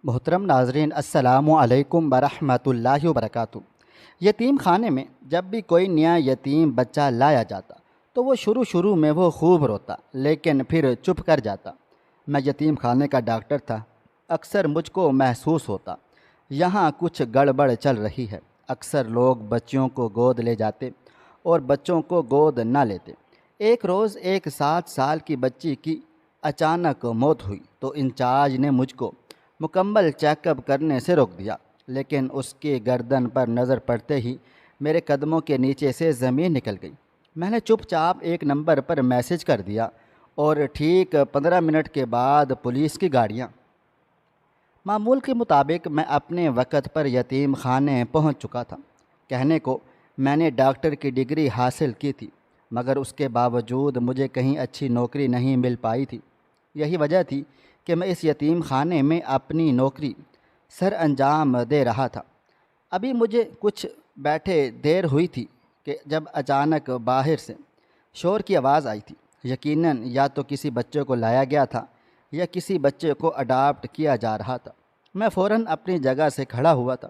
محترم ناظرین، السلام علیکم ورحمۃ اللہ وبرکاتہ۔ یتیم خانے میں جب بھی کوئی نیا یتیم بچہ لایا جاتا تو وہ شروع میں وہ خوب روتا، لیکن پھر چپ کر جاتا۔ میں یتیم خانے کا ڈاکٹر تھا۔ اکثر مجھ کو محسوس ہوتا یہاں کچھ گڑبڑ چل رہی ہے۔ اکثر لوگ بچیوں کو گود لے جاتے اور بچوں کو گود نہ لیتے۔ ایک روز ایک 7 سال کی بچی کی اچانک موت ہوئی تو انچارج نے مجھ کو مکمل چیک اپ کرنے سے روک دیا، لیکن اس کی گردن پر نظر پڑتے ہی میرے قدموں کے نیچے سے زمین نکل گئی۔ میں نے چپ چاپ ایک نمبر پر میسج کر دیا اور ٹھیک 15 منٹ کے بعد پولیس کی گاڑیاں۔ معمول کے مطابق میں اپنے وقت پر یتیم خانے پہنچ چکا تھا۔ کہنے کو میں نے ڈاکٹر کی ڈگری حاصل کی تھی، مگر اس کے باوجود مجھے کہیں اچھی نوکری نہیں مل پائی تھی۔ یہی وجہ تھی کہ میں اس یتیم خانے میں اپنی نوکری سر انجام دے رہا تھا۔ ابھی مجھے کچھ بیٹھے دیر ہوئی تھی کہ جب اچانک باہر سے شور کی آواز آئی تھی۔ یقیناً یا تو کسی بچے کو لایا گیا تھا یا کسی بچے کو اڈاپٹ کیا جا رہا تھا۔ میں فوراً اپنی جگہ سے کھڑا ہوا تھا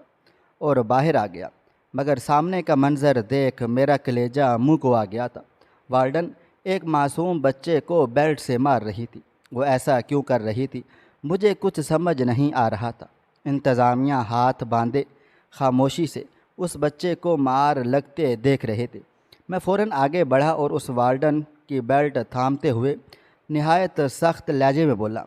اور باہر آ گیا، مگر سامنے کا منظر دیکھ میرا کلیجہ منہ کو آ گیا تھا۔ وارڈن ایک معصوم بچے کو بیلٹ سے مار رہی تھی۔ وہ ایسا کیوں کر رہی تھی مجھے کچھ سمجھ نہیں آ رہا تھا۔ انتظامیہ ہاتھ باندھے خاموشی سے اس بچے کو مار لگتے دیکھ رہے تھے۔ میں فوراً آگے بڑھا اور اس وارڈن کی بیلٹ تھامتے ہوئے نہایت سخت لہجے میں بولا،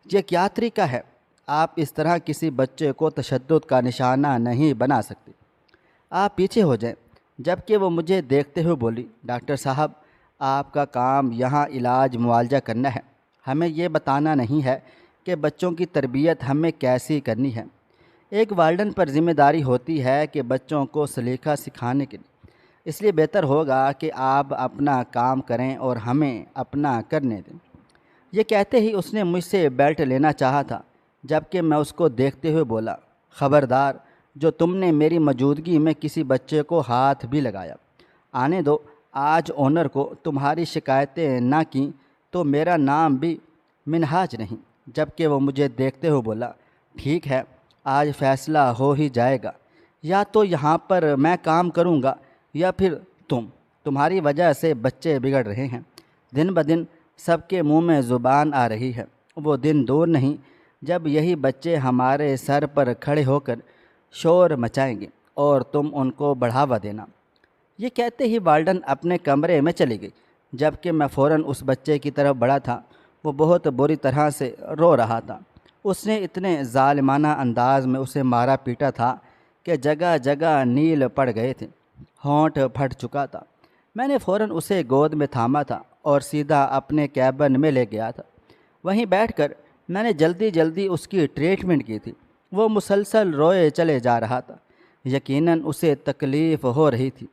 یہ کیا طریقہ ہے؟ آپ اس طرح کسی بچے کو تشدد کا نشانہ نہیں بنا سکتے۔ آپ پیچھے ہو جائیں۔ جبکہ وہ مجھے دیکھتے ہوئے بولی، ڈاکٹر صاحب، آپ کا کام یہاں علاج معالجہ کرنا ہے، ہمیں یہ بتانا نہیں ہے کہ بچوں کی تربیت ہمیں کیسی کرنی ہے۔ ایک والدین پر ذمہ داری ہوتی ہے کہ بچوں کو سلیقہ سکھانے کے لیے، اس لیے بہتر ہوگا کہ آپ اپنا کام کریں اور ہمیں اپنا کرنے دیں۔ یہ کہتے ہی اس نے مجھ سے بیلٹ لینا چاہا تھا، جبکہ میں اس کو دیکھتے ہوئے بولا، خبردار، جو تم نے میری موجودگی میں کسی بچے کو ہاتھ بھی لگایا، آنے دو۔ آج اونر کو تمہاری شکایتیں نہ کیں تو میرا نام بھی منہاج نہیں۔ جبکہ وہ مجھے دیکھتے ہوئے بولا، ٹھیک ہے، آج فیصلہ ہو ہی جائے گا، یا تو یہاں پر میں کام کروں گا یا پھر تمہاری وجہ سے بچے بگڑ رہے ہیں۔ دن بدن سب کے منہ میں زبان آ رہی ہے۔ وہ دن دور نہیں جب یہی بچے ہمارے سر پر کھڑے ہو کر شور مچائیں گے اور تم ان کو بڑھاوا دینا۔ یہ کہتے ہی والڈن اپنے کمرے میں چلی گئی، جبکہ میں فوراً اس بچے کی طرف بڑھا تھا۔ وہ بہت بری طرح سے رو رہا تھا۔ اس نے اتنے ظالمانہ انداز میں اسے مارا پیٹا تھا کہ جگہ جگہ نیل پڑ گئے تھے، ہونٹ پھٹ چکا تھا۔ میں نے فوراً اسے گود میں تھاما تھا اور سیدھا اپنے کیبن میں لے گیا تھا۔ وہیں بیٹھ کر میں نے جلدی جلدی اس کی ٹریٹمنٹ کی تھی۔ وہ مسلسل روئے چلے جا رہا تھا، یقیناً اسے تکلیف ہو رہی تھی۔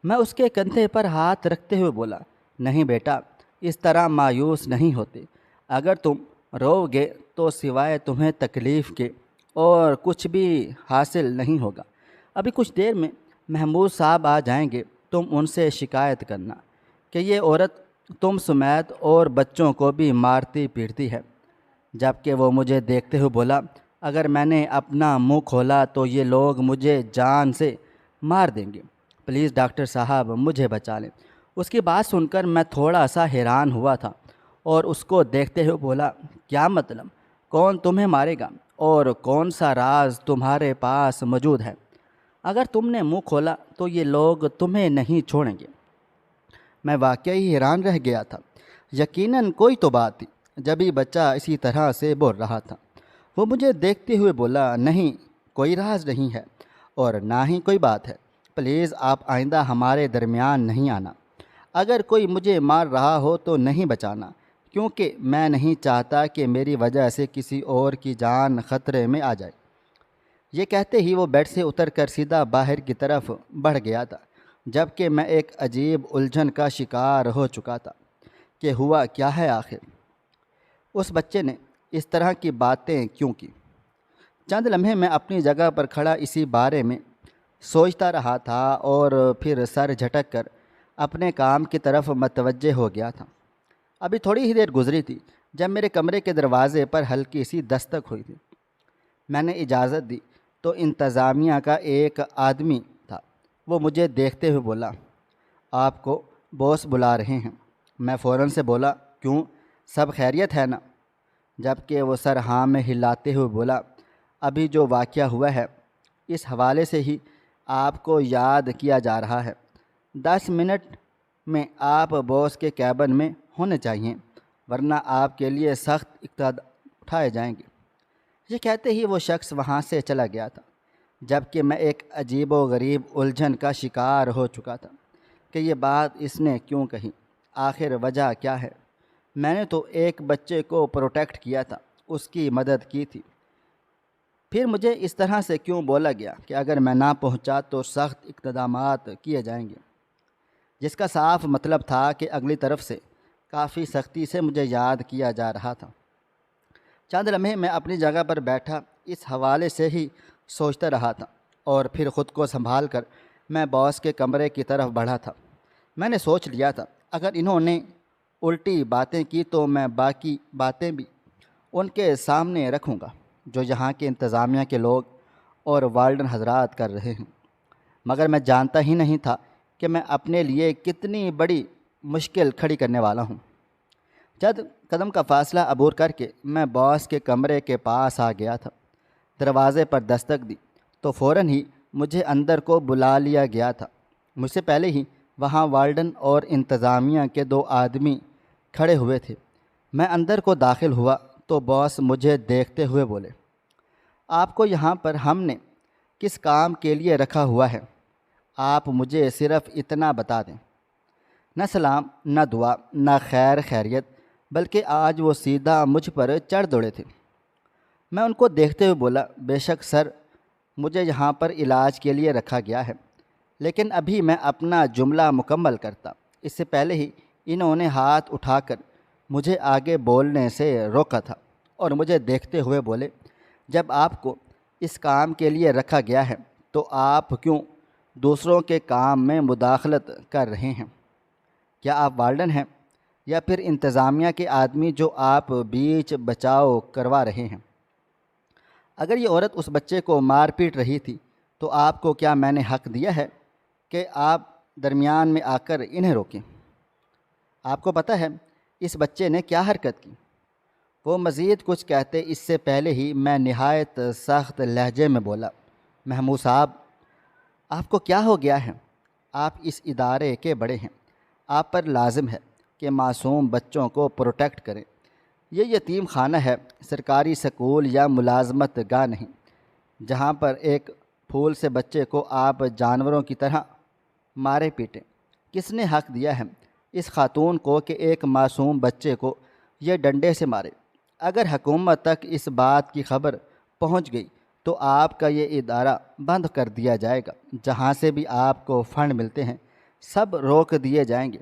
میں اس کے کندھے پر ہاتھ رکھتے ہوئے بولا، نہیں بیٹا، اس طرح مایوس نہیں ہوتے۔ اگر تم رو گے تو سوائے تمہیں تکلیف کے اور کچھ بھی حاصل نہیں ہوگا۔ ابھی کچھ دیر میں محمود صاحب آ جائیں گے، تم ان سے شکایت کرنا کہ یہ عورت تم سمیت اور بچوں کو بھی مارتی پیٹتی ہے۔ جبکہ وہ مجھے دیکھتے ہوئے بولا، اگر میں نے اپنا منہ کھولا تو یہ لوگ مجھے جان سے مار دیں گے، پلیز ڈاکٹر صاحب مجھے بچا لیں۔ اس کی بات سن کر میں تھوڑا سا حیران ہوا تھا اور اس کو دیکھتے ہوئے بولا، کیا مطلب؟ کون تمہیں مارے گا اور کون سا راز تمہارے پاس موجود ہے؟ اگر تم نے منہ کھولا تو یہ لوگ تمہیں نہیں چھوڑیں گے۔ میں واقعی حیران رہ گیا تھا۔ یقیناً کوئی تو بات تھی جبھی بچہ اسی طرح سے بول رہا تھا۔ وہ مجھے دیکھتے ہوئے بولا، نہیں، کوئی راز نہیں ہے اور نہ ہی کوئی بات ہے، پلیز آپ آئندہ ہمارے درمیان نہیں آنا۔ اگر کوئی مجھے مار رہا ہو تو نہیں بچانا، کیونکہ میں نہیں چاہتا کہ میری وجہ سے کسی اور کی جان خطرے میں آ جائے۔ یہ کہتے ہی وہ بیڈ سے اتر کر سیدھا باہر کی طرف بڑھ گیا تھا، جبکہ میں ایک عجیب الجھن کا شکار ہو چکا تھا کہ ہوا کیا ہے آخر؟ اس بچے نے اس طرح کی باتیں کیوں کی؟ چند لمحے میں اپنی جگہ پر کھڑا اسی بارے میں سوچتا رہا تھا اور پھر سر جھٹک کر اپنے کام کی طرف متوجہ ہو گیا تھا۔ ابھی تھوڑی ہی دیر گزری تھی جب میرے کمرے کے دروازے پر ہلکی سی دستک ہوئی تھی۔ میں نے اجازت دی تو انتظامیہ کا ایک آدمی تھا، وہ مجھے دیکھتے ہوئے بولا، آپ کو باس بلا رہے ہیں۔ میں فوراً سے بولا، کیوں، سب خیریت ہے نا؟ جبکہ وہ سر ہاں میں ہلاتے ہوئے بولا، ابھی جو واقعہ ہوا ہے اس حوالے سے ہی آپ کو یاد کیا جا رہا ہے۔ 10 منٹ میں آپ باس کے کیبن میں ہونے چاہیے، ورنہ آپ کے لیے سخت اقدامات اٹھائے جائیں گے۔ یہ کہتے ہی وہ شخص وہاں سے چلا گیا تھا، جبکہ میں ایک عجیب و غریب الجھن کا شکار ہو چکا تھا کہ یہ بات اس نے کیوں کہی، آخر وجہ کیا ہے۔ میں نے تو ایک بچے کو پروٹیکٹ کیا تھا، اس کی مدد کی تھی، پھر مجھے اس طرح سے کیوں بولا گیا کہ اگر میں نہ پہنچا تو سخت اقدامات کیے جائیں گے، جس کا صاف مطلب تھا کہ اگلی طرف سے کافی سختی سے مجھے یاد کیا جا رہا تھا۔ چند لمحے میں اپنی جگہ پر بیٹھا اس حوالے سے ہی سوچتا رہا تھا، اور پھر خود کو سنبھال کر میں باس کے کمرے کی طرف بڑھا تھا۔ میں نے سوچ لیا تھا اگر انہوں نے الٹی باتیں کی تو میں باقی باتیں بھی ان کے سامنے رکھوں گا جو یہاں کے انتظامیہ کے لوگ اور والڈن حضرات کر رہے ہیں، مگر میں جانتا ہی نہیں تھا کہ میں اپنے لیے کتنی بڑی مشکل کھڑی کرنے والا ہوں۔ چند قدم کا فاصلہ عبور کر کے میں باس کے کمرے کے پاس آ گیا تھا۔ دروازے پر دستک دی تو فوراً ہی مجھے اندر کو بلا لیا گیا تھا۔ مجھ سے پہلے ہی وہاں والڈن اور انتظامیہ کے 2 آدمی کھڑے ہوئے تھے۔ میں اندر کو داخل ہوا تو باس مجھے دیکھتے ہوئے بولے، آپ کو یہاں پر ہم نے کس کام کے لیے رکھا ہوا ہے؟ آپ مجھے صرف اتنا بتا دیں۔ نہ سلام، نہ دعا، نہ خیر خیریت، بلکہ آج وہ سیدھا مجھ پر چڑھ دوڑے تھے۔ میں ان کو دیکھتے ہوئے بولا، بے شک سر، مجھے یہاں پر علاج کے لیے رکھا گیا ہے، لیکن ابھی میں اپنا جملہ مکمل کرتا اس سے پہلے ہی انہوں نے ہاتھ اٹھا کر مجھے آگے بولنے سے روکا تھا اور مجھے دیکھتے ہوئے بولے، جب آپ کو اس کام کے لیے رکھا گیا ہے تو آپ کیوں دوسروں کے کام میں مداخلت کر رہے ہیں؟ کیا آپ والڈن ہیں یا پھر انتظامیہ کے آدمی جو آپ بیچ بچاؤ کروا رہے ہیں؟ اگر یہ عورت اس بچے کو مار پیٹ رہی تھی تو آپ کو کیا میں نے حق دیا ہے کہ آپ درمیان میں آ کر انہیں روکیں؟ آپ کو پتہ ہے اس بچے نے کیا حرکت کی؟ وہ مزید کچھ کہتے اس سے پہلے ہی میں نہایت سخت لہجے میں بولا، محمود صاحب، آپ کو کیا ہو گیا ہے؟ آپ اس ادارے کے بڑے ہیں، آپ پر لازم ہے کہ معصوم بچوں کو پروٹیکٹ کریں۔ یہ یتیم خانہ ہے، سرکاری سکول یا ملازمت گاہ نہیں، جہاں پر ایک پھول سے بچے کو آپ جانوروں کی طرح مارے پیٹیں۔ کس نے حق دیا ہے اس خاتون کو کہ ایک معصوم بچے کو یہ ڈنڈے سے مارے؟ اگر حکومت تک اس بات کی خبر پہنچ گئی تو آپ کا یہ ادارہ بند کر دیا جائے گا، جہاں سے بھی آپ کو فنڈ ملتے ہیں سب روک دیے جائیں گے۔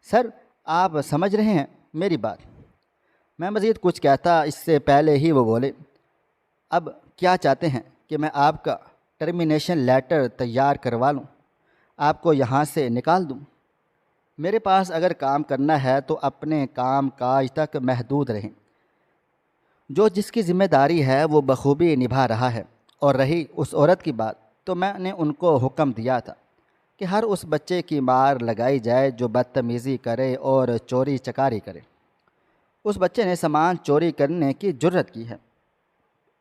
سر، آپ سمجھ رہے ہیں میری بات؟ میں مزید کچھ کہتا اس سے پہلے ہی وہ بولے، اب کیا چاہتے ہیں کہ میں آپ کا ٹرمینیشن لیٹر تیار کروا لوں، آپ کو یہاں سے نکال دوں؟ میرے پاس اگر کام کرنا ہے تو اپنے کام کاج تک محدود رہیں۔ جو جس کی ذمہ داری ہے وہ بخوبی نبھا رہا ہے، اور رہی اس عورت کی بات تو میں نے ان کو حکم دیا تھا کہ ہر اس بچے کی مار لگائی جائے جو بدتمیزی کرے اور چوری چکاری کرے۔ اس بچے نے سامان چوری کرنے کی جرت کی ہے۔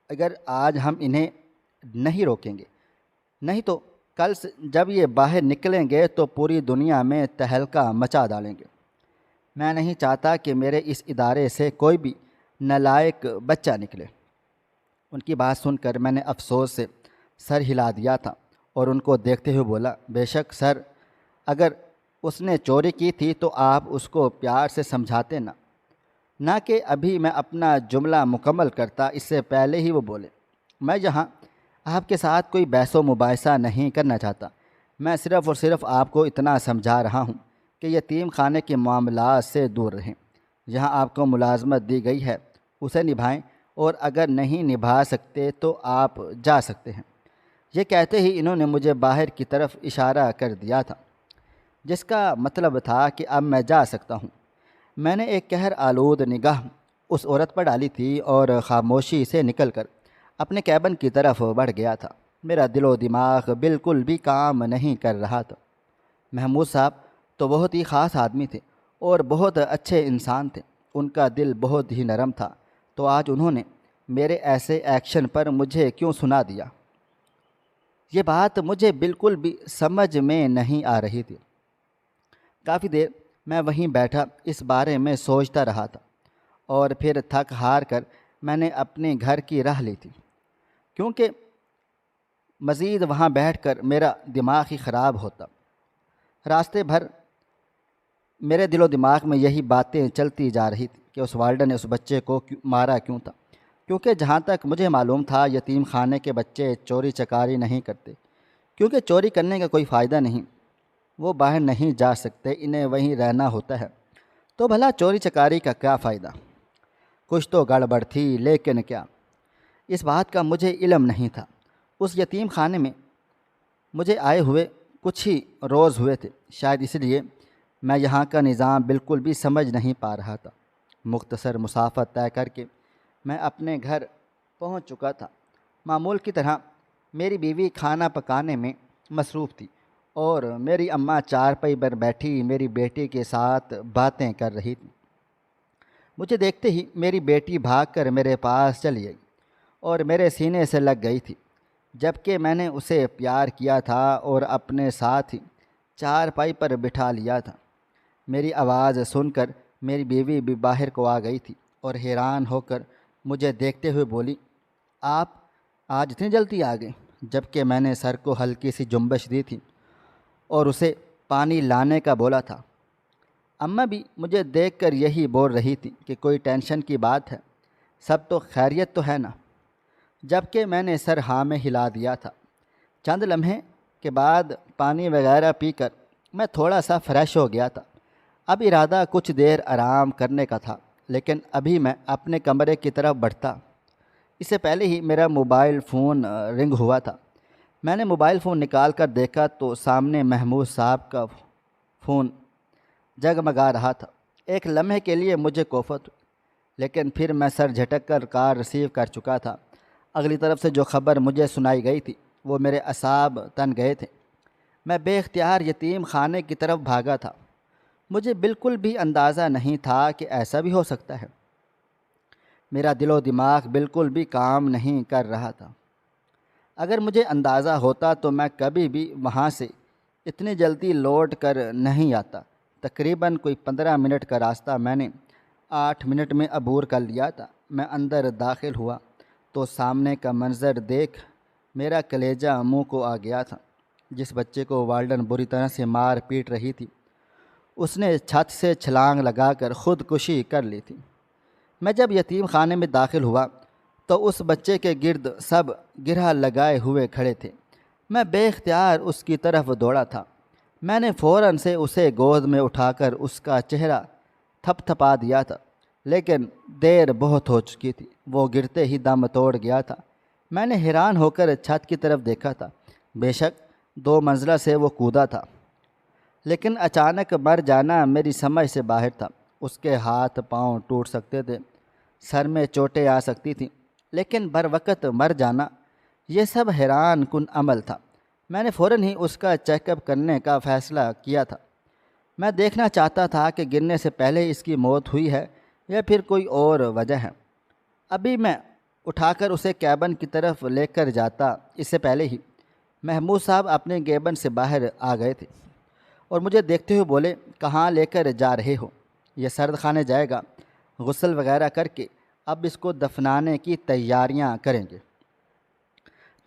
اگر آج ہم انہیں نہیں روکیں گے، نہیں تو کل سے جب یہ باہر نکلیں گے تو پوری دنیا میں تہلکہ مچا ڈالیں گے۔ میں نہیں چاہتا کہ میرے اس ادارے سے کوئی بھی نالائق بچہ نکلے۔ ان کی بات سن کر میں نے افسوس سے سر ہلا دیا تھا اور ان کو دیکھتے ہوئے بولا، بے شک سر، اگر اس نے چوری کی تھی تو آپ اس کو پیار سے سمجھاتے نہ کہ ابھی میں اپنا جملہ مکمل کرتا اس سے پہلے ہی وہ بولے، میں یہاں آپ کے ساتھ کوئی بحث و مباحثہ نہیں کرنا چاہتا، میں صرف اور صرف آپ کو اتنا سمجھا رہا ہوں کہ یتیم خانے کے معاملات سے دور رہیں۔ جہاں آپ کو ملازمت دی گئی ہے اسے نبھائیں، اور اگر نہیں نبھا سکتے تو آپ جا سکتے ہیں۔ یہ کہتے ہی انہوں نے مجھے باہر کی طرف اشارہ کر دیا تھا، جس کا مطلب تھا کہ اب میں جا سکتا ہوں۔ میں نے ایک قہر آلود نگاہ اس عورت پر ڈالی تھی اور خاموشی سے نکل کر اپنے کیبن کی طرف بڑھ گیا تھا۔ میرا دل و دماغ بالکل بھی کام نہیں کر رہا تھا۔ محمود صاحب تو بہت ہی خاص آدمی تھے اور بہت اچھے انسان تھے، ان کا دل بہت ہی نرم تھا، تو آج انہوں نے میرے ایسے ایکشن پر مجھے کیوں سنا دیا؟ یہ بات مجھے بالکل بھی سمجھ میں نہیں آ رہی تھی۔ کافی دیر میں وہیں بیٹھا اس بارے میں سوچتا رہا تھا، اور پھر تھک ہار کر میں نے اپنے گھر کی راہ لی تھی، کیونکہ مزید وہاں بیٹھ کر میرا دماغ ہی خراب ہوتا۔ راستے بھر میرے دل و دماغ میں یہی باتیں چلتی جا رہی تھی کہ اس والڈن نے اس بچے کو مارا کیوں تھا، کیونکہ جہاں تک مجھے معلوم تھا یتیم خانے کے بچے چوری چکاری نہیں کرتے، کیونکہ چوری کرنے کا کوئی فائدہ نہیں، وہ باہر نہیں جا سکتے، انہیں وہیں رہنا ہوتا ہے، تو بھلا چوری چکاری کا کیا فائدہ؟ کچھ تو گڑبڑ تھی، لیکن کیا؟ اس بات کا مجھے علم نہیں تھا۔ اس یتیم خانے میں مجھے آئے ہوئے کچھ ہی روز ہوئے تھے، شاید اس لیے میں یہاں کا نظام بالکل بھی سمجھ نہیں پا رہا تھا۔ مختصر مسافت طے کر کے میں اپنے گھر پہنچ چکا تھا۔ معمول کی طرح میری بیوی کھانا پکانے میں مصروف تھی، اور میری اماں چارپائی پر بیٹھی میری بیٹی کے ساتھ باتیں کر رہی تھی۔ مجھے دیکھتے ہی میری بیٹی بھاگ کر میرے پاس چلی گئی اور میرے سینے سے لگ گئی تھی، جبکہ میں نے اسے پیار کیا تھا اور اپنے ساتھ ہی چارپائی پر بٹھا لیا تھا۔ میری آواز سن کر میری بیوی بھی باہر کو آ گئی تھی اور حیران ہو کر مجھے دیکھتے ہوئے بولی، آپ آج اتنی جلدی آ گئے؟ جبکہ میں نے سر کو ہلکی سی جنبش دی تھی اور اسے پانی لانے کا بولا تھا۔ اماں بھی مجھے دیکھ کر یہی بول رہی تھی کہ کوئی ٹینشن کی بات ہے، سب تو خیریت تو ہے نا؟ جبکہ میں نے سر ہاں میں ہلا دیا تھا۔ چند لمحے کے بعد پانی وغیرہ پی کر میں تھوڑا سا فریش ہو گیا تھا۔ اب ارادہ کچھ دیر آرام کرنے کا تھا، لیکن ابھی میں اپنے کمرے کی طرف بڑھتا، اس سے پہلے ہی میرا موبائل فون رنگ ہوا تھا۔ میں نے موبائل فون نکال کر دیکھا تو سامنے محمود صاحب کا فون جگمگا رہا تھا۔ ایک لمحے کے لیے مجھے کوفت ہوئی، لیکن پھر میں سر جھٹک کر کار ریسیو کر چکا تھا۔ اگلی طرف سے جو خبر مجھے سنائی گئی تھی وہ میرے اعصاب تن گئے تھے۔ میں بے اختیار یتیم خانے کی طرف بھاگا تھا۔ مجھے بالکل بھی اندازہ نہیں تھا کہ ایسا بھی ہو سکتا ہے۔ میرا دل و دماغ بالکل بھی کام نہیں کر رہا تھا۔ اگر مجھے اندازہ ہوتا تو میں کبھی بھی وہاں سے اتنی جلدی لوٹ کر نہیں آتا۔ تقریباً کوئی 15 منٹ کا راستہ میں نے 8 منٹ میں عبور کر لیا تھا۔ میں اندر داخل ہوا تو سامنے کا منظر دیکھ میرا کلیجہ منہ کو آ گیا تھا۔ جس بچے کو والڈن بری طرح سے مار پیٹ رہی تھی، اس نے چھت سے چھلانگ لگا کر خودکشی کر لی تھی۔ میں جب یتیم خانے میں داخل ہوا تو اس بچے کے گرد سب گرہ لگائے ہوئے کھڑے تھے۔ میں بے اختیار اس کی طرف دوڑا تھا۔ میں نے فوراً سے اسے گود میں اٹھا کر اس کا چہرہ تھپ تھپا دیا تھا، لیکن دیر بہت ہو چکی تھی، وہ گرتے ہی دم توڑ گیا تھا۔ میں نے حیران ہو کر چھت کی طرف دیکھا تھا۔ بے شک 2 منزلہ سے وہ کودا تھا، لیکن اچانک مر جانا میری سمجھ سے باہر تھا۔ اس کے ہاتھ پاؤں ٹوٹ سکتے تھے، سر میں چوٹیں آ سکتی تھیں، لیکن بر وقت مر جانا، یہ سب حیران کن عمل تھا۔ میں نے فوراً ہی اس کا چیک اپ کرنے کا فیصلہ کیا تھا۔ میں دیکھنا چاہتا تھا کہ گرنے سے پہلے اس کی موت ہوئی ہے یا پھر کوئی اور وجہ ہے۔ ابھی میں اٹھا کر اسے کیبن کی طرف لے کر جاتا، اس سے پہلے ہی محمود صاحب اپنے کیبن سے باہر آ گئے تھے اور مجھے دیکھتے ہوئے بولے، کہاں لے کر جا رہے ہو؟ یہ سرد خانے جائے گا، غسل وغیرہ کر کے اب اس کو دفنانے کی تیاریاں کریں گے۔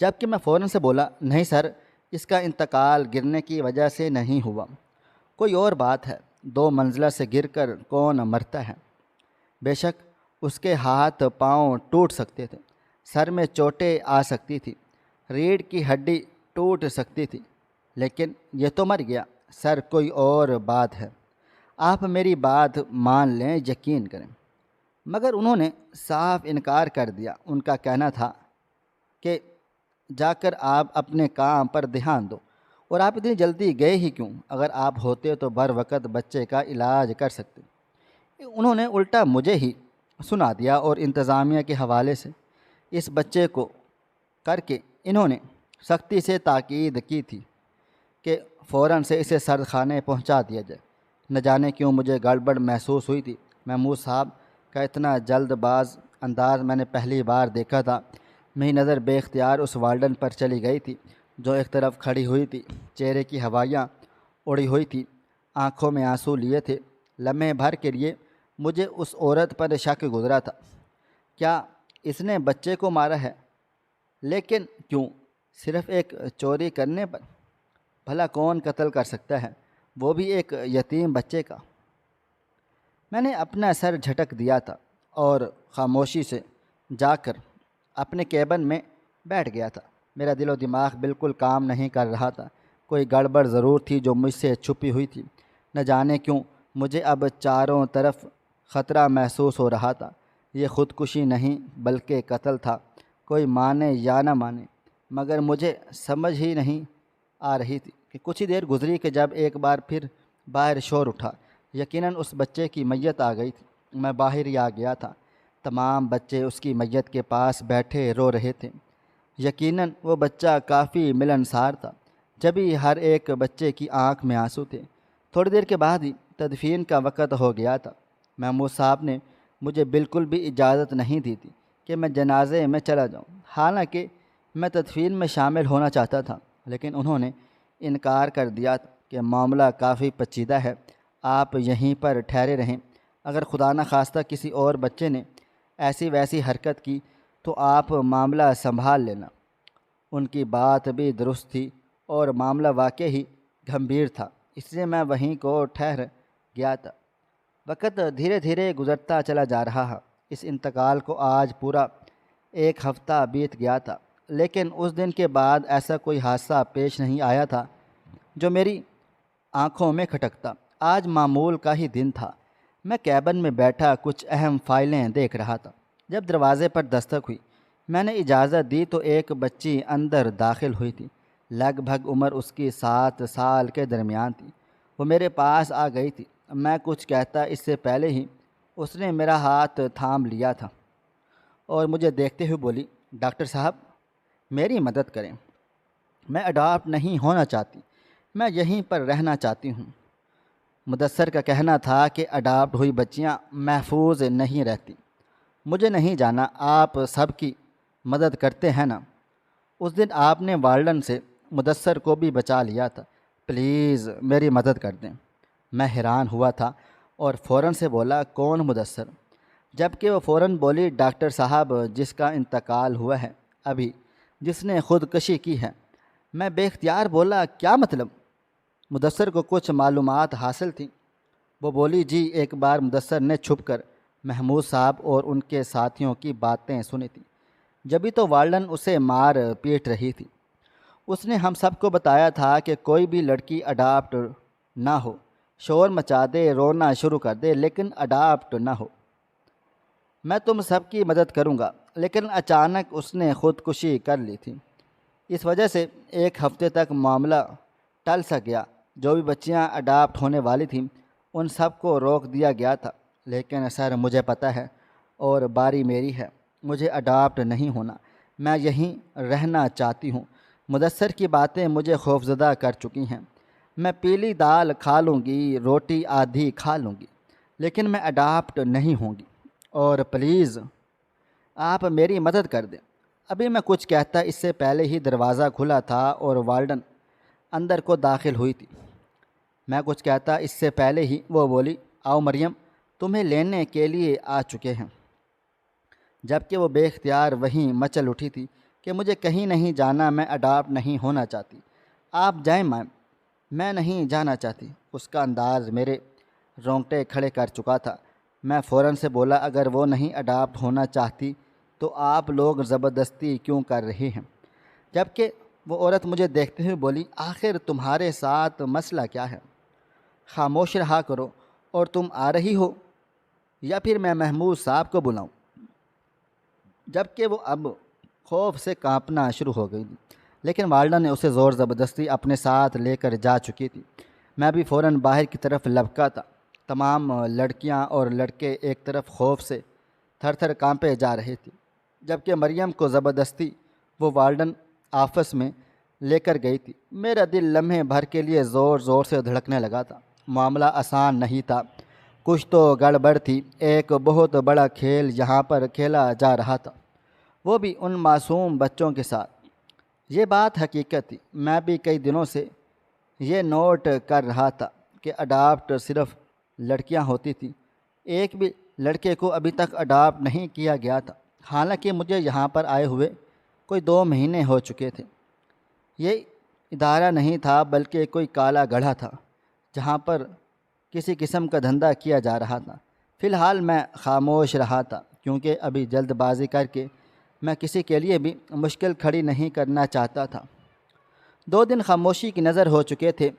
جبکہ میں فوراً سے بولا، نہیں سر، اس کا انتقال گرنے کی وجہ سے نہیں ہوا، کوئی اور بات ہے۔ 2 منزلہ سے گر کر کون مرتا ہے؟ بے شک اس کے ہاتھ پاؤں ٹوٹ سکتے تھے، سر میں چوٹیں آ سکتی تھی، ریڑھ کی ہڈی ٹوٹ سکتی تھی، لیکن یہ تو مر گیا۔ سر کوئی اور بات ہے، آپ میری بات مان لیں، یقین کریں۔ مگر انہوں نے صاف انکار کر دیا۔ ان کا کہنا تھا کہ جا کر آپ اپنے کام پر دھیان دو، اور آپ اتنی جلدی گئے ہی کیوں؟ اگر آپ ہوتے تو بر وقت بچے کا علاج کر سکتے۔ انہوں نے الٹا مجھے ہی سنا دیا اور انتظامیہ کے حوالے سے اس بچے کو کر کے انہوں نے سختی سے تاکید کی تھی کہ فوراً سے اسے سرد خانے پہنچا دیا جائے۔ نہ جانے کیوں مجھے گڑبڑ محسوس ہوئی تھی۔ محمود صاحب کا اتنا جلد باز انداز میں نے پہلی بار دیکھا تھا۔ میری نظر بے اختیار اس والڈن پر چلی گئی تھی جو ایک طرف کھڑی ہوئی تھی، چہرے کی ہوائیاں اڑی ہوئی تھی، آنکھوں میں آنسو لیے تھے۔ لمحے بھر کے لیے مجھے اس عورت پر شک گزرا تھا، کیا اس نے بچے کو مارا ہے؟ لیکن کیوں؟ صرف ایک چوری کرنے پر؟ بھلا کون قتل کر سکتا ہے، وہ بھی ایک یتیم بچے کا؟ میں نے اپنا سر جھٹک دیا تھا اور خاموشی سے جا کر اپنے کیبن میں بیٹھ گیا تھا۔ میرا دل و دماغ بالکل کام نہیں کر رہا تھا۔ کوئی گڑبڑ ضرور تھی جو مجھ سے چھپی ہوئی تھی۔ نہ جانے کیوں مجھے اب چاروں طرف خطرہ محسوس ہو رہا تھا۔ یہ خودکشی نہیں بلکہ قتل تھا، کوئی مانے یا نہ مانے، مگر مجھے سمجھ ہی نہیں آ رہی تھی کہ کچھ ہی دیر گزری کہ جب ایک بار پھر باہر شور اٹھا۔ یقیناً اس بچے کی میت آ گئی تھی۔ میں باہر ہی آ گیا تھا۔ تمام بچے اس کی میت کے پاس بیٹھے رو رہے تھے۔ یقیناً وہ بچہ کافی ملنسار تھا، جبھی ہر ایک بچے کی آنکھ میں آنسو تھے۔ تھوڑی دیر کے بعد ہی تدفین کا وقت ہو گیا تھا۔ محمود صاحب نے مجھے بالکل بھی اجازت نہیں دی تھی کہ میں جنازے میں چلا جاؤں، حالانکہ میں تدفین میں شامل ہونا چاہتا تھا، لیکن انہوں نے انکار کر دیا کہ معاملہ کافی پیچیدہ ہے، آپ یہیں پر ٹھہرے رہیں۔ اگر خدا نہ خواستہ کسی اور بچے نے ایسی ویسی حرکت کی تو آپ معاملہ سنبھال لینا۔ ان کی بات بھی درست تھی اور معاملہ واقعی ہی گھمبیر تھا، اس لیے میں وہیں کو ٹھہر گیا تھا۔ وقت دھیرے دھیرے گزرتا چلا جا رہا ہے۔ اس انتقال کو آج پورا ایک ہفتہ بیت گیا تھا، لیکن اس دن کے بعد ایسا کوئی حادثہ پیش نہیں آیا تھا جو میری آنکھوں میں کھٹکتا۔ آج معمول کا ہی دن تھا۔ میں کیبن میں بیٹھا کچھ اہم فائلیں دیکھ رہا تھا۔ جب دروازے پر دستک ہوئی، میں نے اجازت دی تو ایک بچی اندر داخل ہوئی تھی۔ لگ بھگ عمر اس کی 7 سال کے درمیان تھی۔ وہ میرے پاس آ گئی تھی۔ میں کچھ کہتا اس سے پہلے ہی اس نے میرا ہاتھ تھام لیا تھا اور مجھے دیکھتے ہوئے بولی، ڈاکٹر صاحب میری مدد کریں، میں اڈاپٹ نہیں ہونا چاہتی، میں یہیں پر رہنا چاہتی ہوں۔ مدثر کا کہنا تھا کہ اڈاپٹ ہوئی بچیاں محفوظ نہیں رہتی۔ مجھے نہیں جانا، آپ سب کی مدد کرتے ہیں نا۔ اس دن آپ نے والڈن سے مدثر کو بھی بچا لیا تھا، پلیز میری مدد کر دیں۔ میں حیران ہوا تھا اور فوراً سے بولا، کون مدثر؟ جبکہ وہ فوراً بولی، ڈاکٹر صاحب جس کا انتقال ہوا ہے ابھی، جس نے خودکشی کی ہے۔ میں بے اختیار بولا، کیا مطلب؟ مدثر کو کچھ معلومات حاصل تھیں۔ وہ بولی، جی ایک بار مدثر نے چھپ کر محمود صاحب اور ان کے ساتھیوں کی باتیں سنی تھیں، جبھی تو والڈن اسے مار پیٹ رہی تھی۔ اس نے ہم سب کو بتایا تھا کہ کوئی بھی لڑکی اڈاپٹ نہ ہو، شور مچا دے، رونا شروع کر دے، لیکن اڈاپٹ نہ ہو۔ میں تم سب کی مدد کروں گا، لیکن اچانک اس نے خودکشی کر لی تھی۔ اس وجہ سے ایک ہفتے تک معاملہ ٹل سا گیا۔ جو بھی بچیاں اڈاپٹ ہونے والی تھیں ان سب کو روک دیا گیا تھا، لیکن سر مجھے پتہ ہے اور باری میری ہے، مجھے اڈاپٹ نہیں ہونا، میں یہیں رہنا چاہتی ہوں۔ مدثر کی باتیں مجھے خوفزدہ کر چکی ہیں۔ میں پیلی دال کھا لوں گی، روٹی آدھی کھا لوں گی، لیکن میں اڈاپٹ نہیں ہوں گی، اور پلیز آپ میری مدد کر دیں۔ ابھی میں کچھ کہتا اس سے پہلے ہی دروازہ کھلا تھا اور والڈن اندر کو داخل ہوئی تھی۔ میں کچھ کہتا اس سے پہلے ہی وہ بولی، آؤ مریم، تمہیں لینے کے لیے آ چکے ہیں۔ جبکہ وہ بے اختیار وہیں مچل اٹھی تھی کہ مجھے کہیں نہیں جانا، میں اڈاپٹ نہیں ہونا چاہتی، آپ جائیں میم، میں نہیں جانا چاہتی۔ اس کا انداز میرے رونگٹے کھڑے کر چکا تھا۔ میں فوراً سے بولا، اگر وہ نہیں اڈاپٹ ہونا چاہتی تو آپ لوگ زبردستی کیوں کر رہے ہیں؟ جبکہ وہ عورت مجھے دیکھتے ہوئے بولی، آخر تمہارے ساتھ مسئلہ کیا ہے؟ خاموش رہا کرو، اور تم آ رہی ہو یا پھر میں محمود صاحب کو بلاؤں؟ جبکہ وہ اب خوف سے کانپنا شروع ہو گئی تھی، لیکن والدہ نے اسے زور زبردستی اپنے ساتھ لے کر جا چکی تھی۔ میں بھی فوراً باہر کی طرف لبکا تھا۔ تمام لڑکیاں اور لڑکے ایک طرف خوف سے تھر تھر کانپے جا رہے تھے، جبکہ مریم کو زبردستی وہ وارڈن آفس میں لے کر گئی تھی۔ میرا دل لمحے بھر کے لیے زور زور سے دھڑکنے لگا تھا۔ معاملہ آسان نہیں تھا، کچھ تو گڑبڑ تھی۔ ایک بہت بڑا کھیل یہاں پر کھیلا جا رہا تھا، وہ بھی ان معصوم بچوں کے ساتھ۔ یہ بات حقیقت تھی۔ میں بھی کئی دنوں سے یہ نوٹ کر رہا تھا کہ اڈاپٹ صرف لڑکیاں ہوتی تھیں، ایک بھی لڑکے کو ابھی تک اڈاپٹ نہیں کیا گیا تھا، حالانکہ مجھے یہاں پر آئے ہوئے کوئی 2 مہینے ہو چکے تھے۔ یہ ادارہ نہیں تھا بلکہ کوئی کالا گڑھا تھا جہاں پر کسی قسم کا دھندا کیا جا رہا تھا۔ فی الحال میں خاموش رہا تھا کیونکہ ابھی جلد بازی کر کے میں کسی کے لیے بھی مشکل کھڑی نہیں کرنا چاہتا تھا۔ 2 دن خاموشی کی نظر ہو چکے تھے،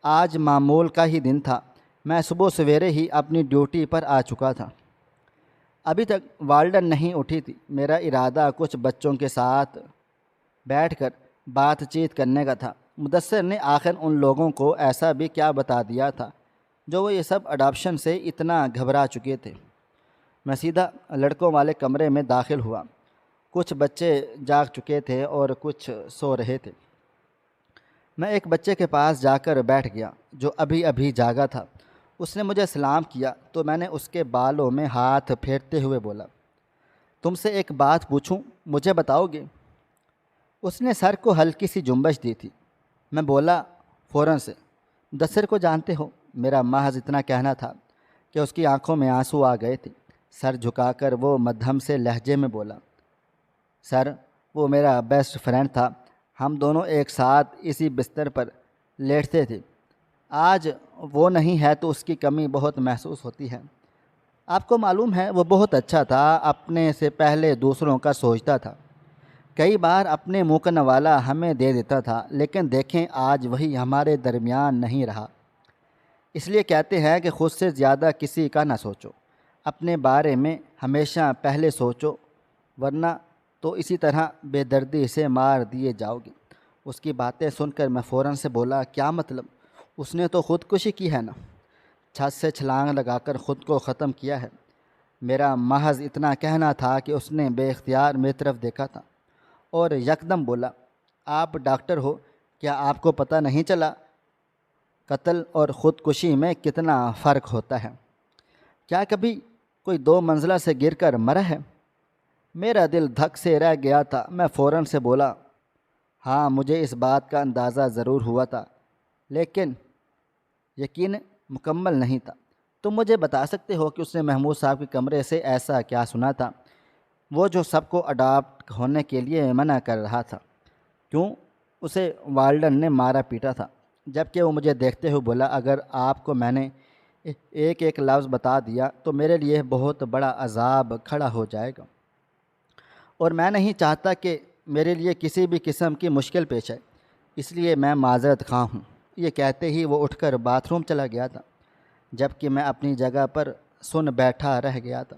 آج معمول کا ہی دن تھا۔ میں صبح سویرے ہی اپنی ڈیوٹی پر آ چکا تھا۔ ابھی تک وارڈن نہیں اٹھی تھی۔ میرا ارادہ کچھ بچوں کے ساتھ بیٹھ کر بات چیت کرنے کا تھا۔ مدثر نے آخر ان لوگوں کو ایسا بھی کیا بتا دیا تھا جو وہ یہ سب اڈاپشن سے اتنا گھبرا چکے تھے؟ میں سیدھا لڑکوں والے کمرے میں داخل ہوا۔ کچھ بچے جاگ چکے تھے اور کچھ سو رہے تھے۔ میں ایک بچے کے پاس جا کر بیٹھ گیا جو ابھی ابھی جاگا تھا۔ اس نے مجھے سلام کیا تو میں نے اس کے بالوں میں ہاتھ پھیرتے ہوئے بولا، تم سے ایک بات پوچھوں، مجھے بتاؤ گے؟ اس نے سر کو ہلکی سی جنبش دی تھی۔ میں بولا فوراً سے، مدثر کو جانتے ہو؟ میرا محض اتنا کہنا تھا کہ اس کی آنکھوں میں آنسو آ گئے تھے۔ سر جھکا کر وہ مدھم سے لہجے میں بولا، سر وہ میرا بیسٹ فرینڈ تھا، ہم دونوں ایک ساتھ اسی بستر پر لیٹتے تھے۔ آج وہ نہیں ہے تو اس کی کمی بہت محسوس ہوتی ہے۔ آپ کو معلوم ہے وہ بہت اچھا تھا، اپنے سے پہلے دوسروں کا سوچتا تھا، کئی بار اپنے منہ کا نوالا ہمیں دے دیتا تھا، لیکن دیکھیں آج وہی ہمارے درمیان نہیں رہا۔ اس لیے کہتے ہیں کہ خود سے زیادہ کسی کا نہ سوچو، اپنے بارے میں ہمیشہ پہلے سوچو، ورنہ تو اسی طرح بے دردی سے مار دیے جاؤ گے۔ اس کی باتیں سن کر میں فوراً سے بولا، کیا مطلب؟ اس نے تو خودکشی کی ہے نا؟ چھت سے چھلانگ لگا کر خود کو ختم کیا ہے۔ میرا محض اتنا کہنا تھا کہ اس نے بے اختیار میری طرف دیکھا تھا اور یکدم بولا، آپ ڈاکٹر ہو، کیا آپ کو پتہ نہیں چلا قتل اور خودکشی میں کتنا فرق ہوتا ہے؟ کیا کبھی کوئی 2 منزلہ سے گر کر مرا ہے؟ میرا دل دھک سے رہ گیا تھا۔ میں فوراً سے بولا، ہاں مجھے اس بات کا اندازہ ضرور ہوا تھا، لیکن یقین مکمل نہیں تھا۔ تم مجھے بتا سکتے ہو کہ اس نے محمود صاحب کے کمرے سے ایسا کیا سنا تھا، وہ جو سب کو اڈاپٹ ہونے کے لیے منع کر رہا تھا؟ کیوں اسے وارڈن نے مارا پیٹا تھا؟ جبکہ وہ مجھے دیکھتے ہوئے بولا، اگر آپ کو میں نے ایک ایک لفظ بتا دیا تو میرے لیے بہت بڑا عذاب کھڑا ہو جائے گا، اور میں نہیں چاہتا کہ میرے لیے کسی بھی قسم کی مشکل پیش آئے، اس لیے میں معذرت خواہ ہوں۔ یہ کہتے ہی وہ اٹھ کر باتھ روم چلا گیا تھا، جبکہ میں اپنی جگہ پر سن بیٹھا رہ گیا تھا۔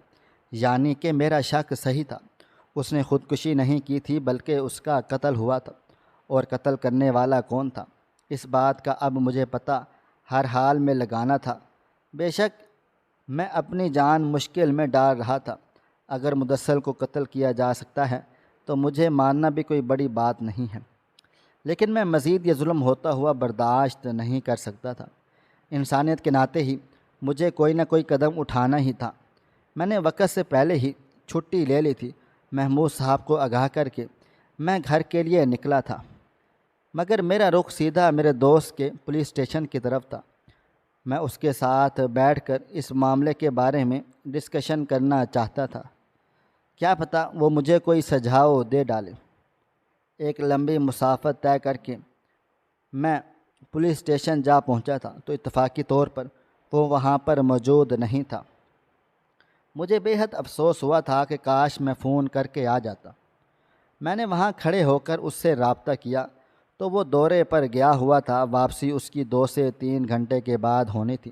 یعنی کہ میرا شک صحیح تھا، اس نے خودکشی نہیں کی تھی بلکہ اس کا قتل ہوا تھا، اور قتل کرنے والا کون تھا اس بات کا اب مجھے پتہ ہر حال میں لگانا تھا۔ بے شک میں اپنی جان مشکل میں ڈال رہا تھا۔ اگر مدثر کو قتل کیا جا سکتا ہے تو مجھے ماننا بھی کوئی بڑی بات نہیں ہے، لیکن میں مزید یہ ظلم ہوتا ہوا برداشت نہیں کر سکتا تھا۔ انسانیت کے ناطے ہی مجھے کوئی نہ کوئی قدم اٹھانا ہی تھا۔ میں نے وقت سے پہلے ہی چھٹی لے لی تھی۔ محمود صاحب کو آگاہ کر کے میں گھر کے لیے نکلا تھا، مگر میرا رخ سیدھا میرے دوست کے پولیس اسٹیشن کی طرف تھا۔ میں اس کے ساتھ بیٹھ کر اس معاملے کے بارے میں ڈسکشن کرنا چاہتا تھا، کیا پتہ وہ مجھے کوئی سجھاؤ دے ڈالے۔ ایک لمبی مسافت طے کر کے میں پولیس اسٹیشن جا پہنچا تھا تو اتفاقی طور پر وہ وہاں پر موجود نہیں تھا۔ مجھے بے حد افسوس ہوا تھا کہ کاش میں فون کر کے آ جاتا۔ میں نے وہاں کھڑے ہو کر اس سے رابطہ کیا تو وہ دورے پر گیا ہوا تھا۔ واپسی اس کی 2 سے 3 گھنٹے کے بعد ہونی تھی۔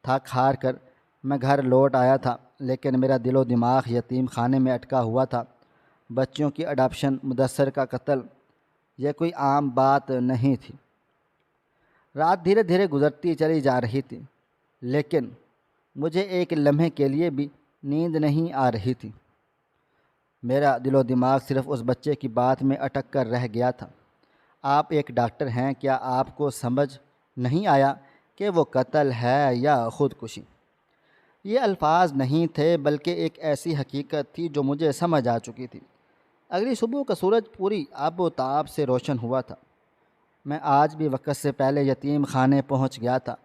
تھک ہار کر میں گھر لوٹ آیا تھا، لیکن میرا دل و دماغ یتیم خانے میں اٹکا ہوا تھا۔ بچیوں کی اڈاپشن، مدثر کا قتل، یہ کوئی عام بات نہیں تھی۔ رات دھیرے دھیرے گزرتی چلی جا رہی تھی، لیکن مجھے ایک لمحے کے لیے بھی نیند نہیں آ رہی تھی۔ میرا دل و دماغ صرف اس بچے کی بات میں اٹک کر رہ گیا تھا۔ آپ ایک ڈاکٹر ہیں، کیا آپ کو سمجھ نہیں آیا کہ وہ قتل ہے یا خودکشی؟ یہ الفاظ نہیں تھے بلکہ ایک ایسی حقیقت تھی جو مجھے سمجھ آ چکی تھی۔ اگلی صبح کا سورج پوری آب و تاب سے روشن ہوا تھا۔ میں آج بھی وقت سے پہلے یتیم خانے پہنچ گیا تھا،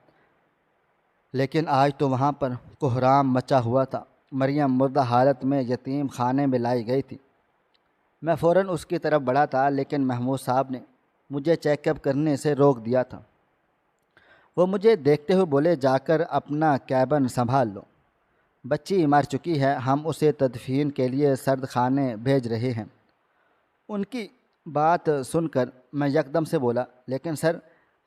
لیکن آج تو وہاں پر کہرام مچا ہوا تھا۔ مریم مردہ حالت میں یتیم خانے میں لائی گئی تھی۔ میں فوراً اس کی طرف بڑھا تھا، لیکن محمود صاحب نے مجھے چیک اپ کرنے سے روک دیا تھا۔ وہ مجھے دیکھتے ہوئے بولے، جا کر اپنا کیبن سنبھال لو، بچی مر چکی ہے، ہم اسے تدفین کے لیے سرد خانے بھیج رہے ہیں۔ ان کی بات سن کر میں یکدم سے بولا، لیکن سر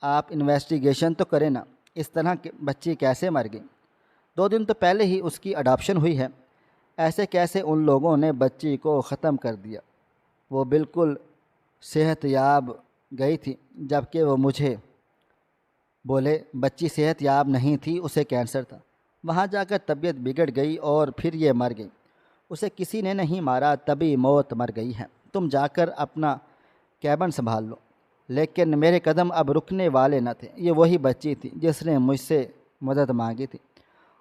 آپ انویسٹیگیشن تو کریں نا، اس طرح کہ بچی کیسے مر گئی؟ 2 دن تو پہلے ہی اس کی اڈاپشن ہوئی ہے، ایسے کیسے ان لوگوں نے بچی کو ختم کر دیا؟ وہ بالکل صحت یاب گئی تھی، جبکہ وہ مجھے بولے بچی صحت یاب نہیں تھی، اسے کینسر تھا، وہاں جا کر طبیعت بگڑ گئی اور پھر یہ مر گئی، اسے کسی نے نہیں مارا، تبھی موت مر گئی ہے، تم جا کر اپنا کیبن سنبھال لو۔ لیکن میرے قدم اب رکنے والے نہ تھے۔ یہ وہی بچی تھی جس نے مجھ سے مدد مانگی تھی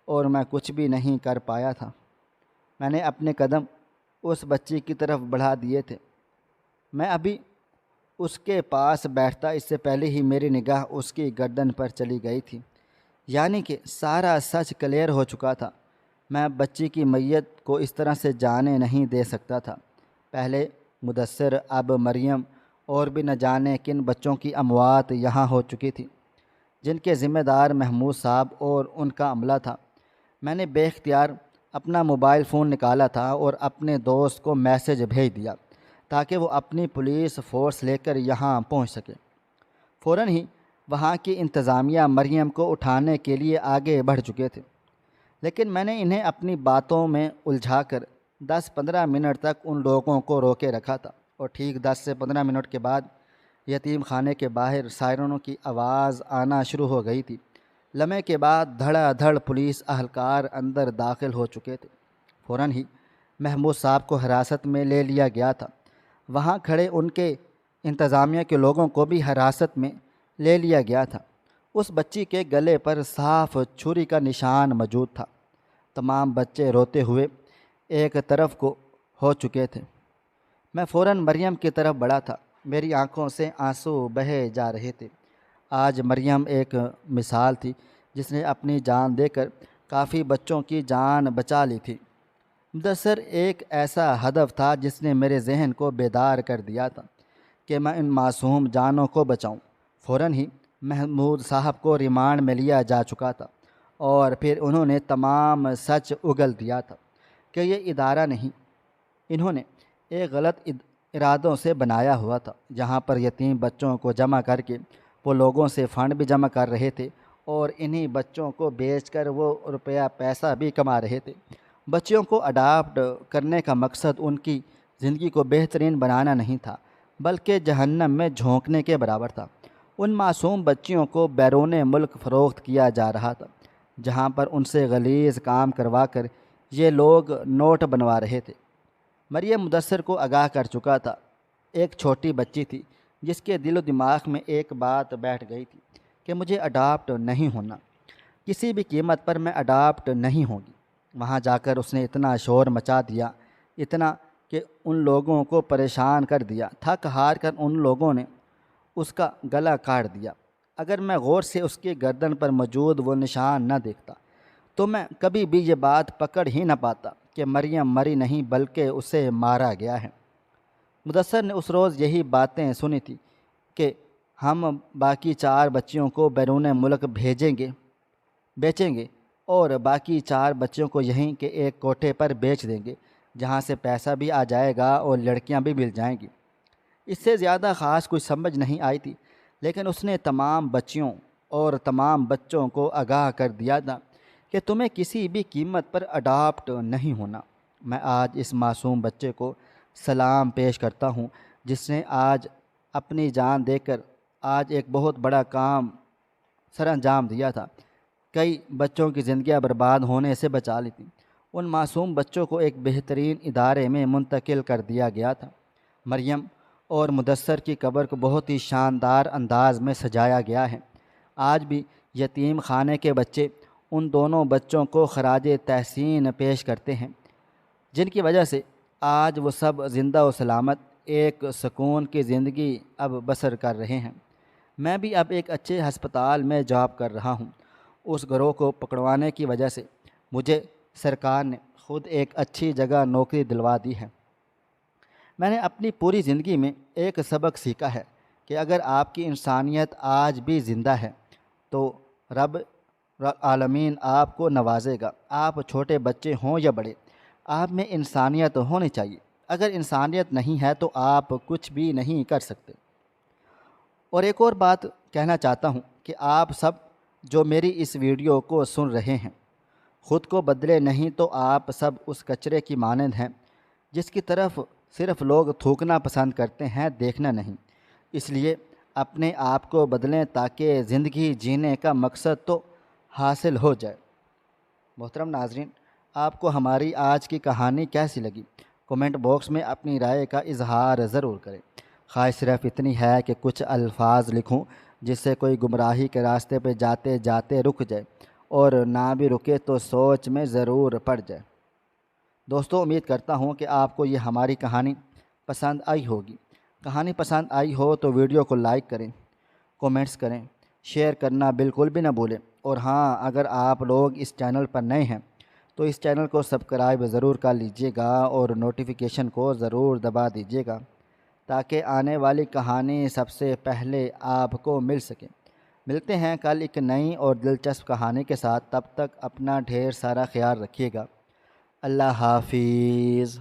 اور میں کچھ بھی نہیں کر پایا تھا۔ میں نے اپنے قدم اس بچی کی طرف بڑھا دیے تھے۔ میں ابھی اس کے پاس بیٹھتا، اس سے پہلے ہی میری نگاہ اس کی گردن پر چلی گئی تھی، یعنی کہ سارا سچ کلیئر ہو چکا تھا۔ میں بچی کی میت کو اس طرح سے جانے نہیں دے سکتا تھا۔ پہلے مدثر، اب مریم، اور بھی نہ جانے کن بچوں کی اموات یہاں ہو چکی تھی، جن کے ذمہ دار محمود صاحب اور ان کا عملہ تھا۔ میں نے بے اختیار اپنا موبائل فون نکالا تھا اور اپنے دوست کو میسج بھیج دیا تاکہ وہ اپنی پولیس فورس لے کر یہاں پہنچ سکے۔ فوراً ہی وہاں کی انتظامیہ مریم کو اٹھانے کے لیے آگے بڑھ چکے تھے، لیکن میں نے انہیں اپنی باتوں میں الجھا کر 10-15 منٹ تک ان لوگوں کو روکے رکھا تھا، اور ٹھیک 10 سے 15 منٹ کے بعد یتیم خانے کے باہر سائرنوں کی آواز آنا شروع ہو گئی تھی۔ لمحے کے بعد دھڑا دھڑ پولیس اہلکار اندر داخل ہو چکے تھے۔ فوراً ہی محمود صاحب کو حراست میں لے لیا گیا تھا۔ وہاں کھڑے ان کے انتظامیہ کے لوگوں کو بھی حراست میں لے لیا گیا تھا۔ اس بچی کے گلے پر صاف چھری کا نشان موجود تھا۔ تمام بچے روتے ہوئے ایک طرف کو ہو چکے تھے۔ میں فوراً مریم کی طرف بڑھا تھا، میری آنکھوں سے آنسو بہے جا رہے تھے۔ آج مریم ایک مثال تھی جس نے اپنی جان دے کر کافی بچوں کی جان بچا لی تھی۔ مدثر ایک ایسا ہدف تھا جس نے میرے ذہن کو بیدار کر دیا تھا کہ میں ان معصوم جانوں کو بچاؤں۔ فوراً ہی محمود صاحب کو ریمانڈ میں لیا جا چکا تھا، اور پھر انہوں نے تمام سچ اگل دیا تھا کہ یہ ادارہ نہیں، انہوں نے ایک غلط ارادوں سے بنایا ہوا تھا، جہاں پر یتیم بچوں کو جمع کر کے وہ لوگوں سے فنڈ بھی جمع کر رہے تھے اور انہی بچوں کو بیچ کر وہ روپیہ پیسہ بھی کما رہے تھے۔ بچیوں کو اڈاپٹ کرنے کا مقصد ان کی زندگی کو بہترین بنانا نہیں تھا، بلکہ جہنم میں جھونکنے کے برابر تھا۔ ان معصوم بچیوں کو بیرون ملک فروخت کیا جا رہا تھا، جہاں پر ان سے غلیظ کام کروا کر یہ لوگ نوٹ بنوا رہے تھے۔ مریم مدثر کو آگاہ کر چکا تھا۔ ایک چھوٹی بچی تھی جس کے دل و دماغ میں ایک بات بیٹھ گئی تھی کہ مجھے اڈاپٹ نہیں ہونا، کسی بھی قیمت پر میں اڈاپٹ نہیں ہوگی۔ وہاں جا کر اس نے اتنا شور مچا دیا، اتنا کہ ان لوگوں کو پریشان کر دیا۔ تھک ہار کر ان لوگوں نے اس کا گلا کاٹ دیا۔ اگر میں غور سے اس کی گردن پر موجود وہ نشان نہ دیکھتا تو میں کبھی بھی یہ بات پکڑ ہی نہ پاتا کہ مریم مری نہیں بلکہ اسے مارا گیا ہے۔ مدثر نے اس روز یہی باتیں سنی تھی کہ ہم باقی 4 بچیوں کو بیرون ملک بیچیں گے اور باقی 4 بچیوں کو یہیں کے ایک کوٹھے پر بیچ دیں گے، جہاں سے پیسہ بھی آ جائے گا اور لڑکیاں بھی مل جائیں گی۔ اس سے زیادہ خاص کوئی سمجھ نہیں آئی تھی، لیکن اس نے تمام بچیوں اور تمام بچوں کو آگاہ کر دیا تھا کہ تمہیں کسی بھی قیمت پر اڈاپٹ نہیں ہونا۔ میں آج اس معصوم بچے کو سلام پیش کرتا ہوں جس نے آج اپنی جان دے کر آج ایک بہت بڑا کام سر انجام دیا تھا، کئی بچوں کی زندگیاں برباد ہونے سے بچا لی تھیں۔ ان معصوم بچوں کو ایک بہترین ادارے میں منتقل کر دیا گیا تھا۔ مریم اور مدثر کی قبر کو بہت ہی شاندار انداز میں سجایا گیا ہے۔ آج بھی یتیم خانے کے بچے ان دونوں بچوں کو خراج تحسین پیش کرتے ہیں، جن کی وجہ سے آج وہ سب زندہ و سلامت ایک سکون کی زندگی اب بسر کر رہے ہیں۔ میں بھی اب ایک اچھے ہسپتال میں جاب کر رہا ہوں۔ اس گروہ کو پکڑوانے کی وجہ سے مجھے سرکار نے خود ایک اچھی جگہ نوکری دلوا دی ہے۔ میں نے اپنی پوری زندگی میں ایک سبق سیکھا ہے کہ اگر آپ کی انسانیت آج بھی زندہ ہے تو رب عالمین آپ کو نوازے گا۔ آپ چھوٹے بچے ہوں یا بڑے، آپ میں انسانیت ہونی چاہیے۔ اگر انسانیت نہیں ہے تو آپ کچھ بھی نہیں کر سکتے۔ اور ایک اور بات کہنا چاہتا ہوں کہ آپ سب جو میری اس ویڈیو کو سن رہے ہیں، خود کو بدلے نہیں تو آپ سب اس کچرے کی مانند ہیں جس کی طرف صرف لوگ تھوکنا پسند کرتے ہیں، دیکھنا نہیں۔ اس لیے اپنے آپ کو بدلیں تاکہ زندگی جینے کا مقصد تو حاصل ہو جائے۔ محترم ناظرین، آپ کو ہماری آج کی کہانی کیسی لگی؟ کومنٹ باکس میں اپنی رائے کا اظہار ضرور کریں۔ خواہش صرف اتنی ہے کہ کچھ الفاظ لکھوں جس سے کوئی گمراہی کے راستے پہ جاتے جاتے رک جائے، اور نہ بھی رکے تو سوچ میں ضرور پڑ جائے۔ دوستو، امید کرتا ہوں کہ آپ کو یہ ہماری کہانی پسند آئی ہوگی۔ کہانی پسند آئی ہو تو ویڈیو کو لائک کریں، کومنٹس کریں، شیئر کرنا بالکل بھی نہ بھولیں۔ اور ہاں، اگر آپ لوگ اس چینل پر نئے ہیں تو اس چینل کو سبسکرائب ضرور کر لیجئے گا اور نوٹیفیکیشن کو ضرور دبا دیجئے گا تاکہ آنے والی کہانی سب سے پہلے آپ کو مل سکے۔ ملتے ہیں کل ایک نئی اور دلچسپ کہانی کے ساتھ۔ تب تک اپنا ڈھیر سارا خیال رکھیے گا۔ اللہ حافظ۔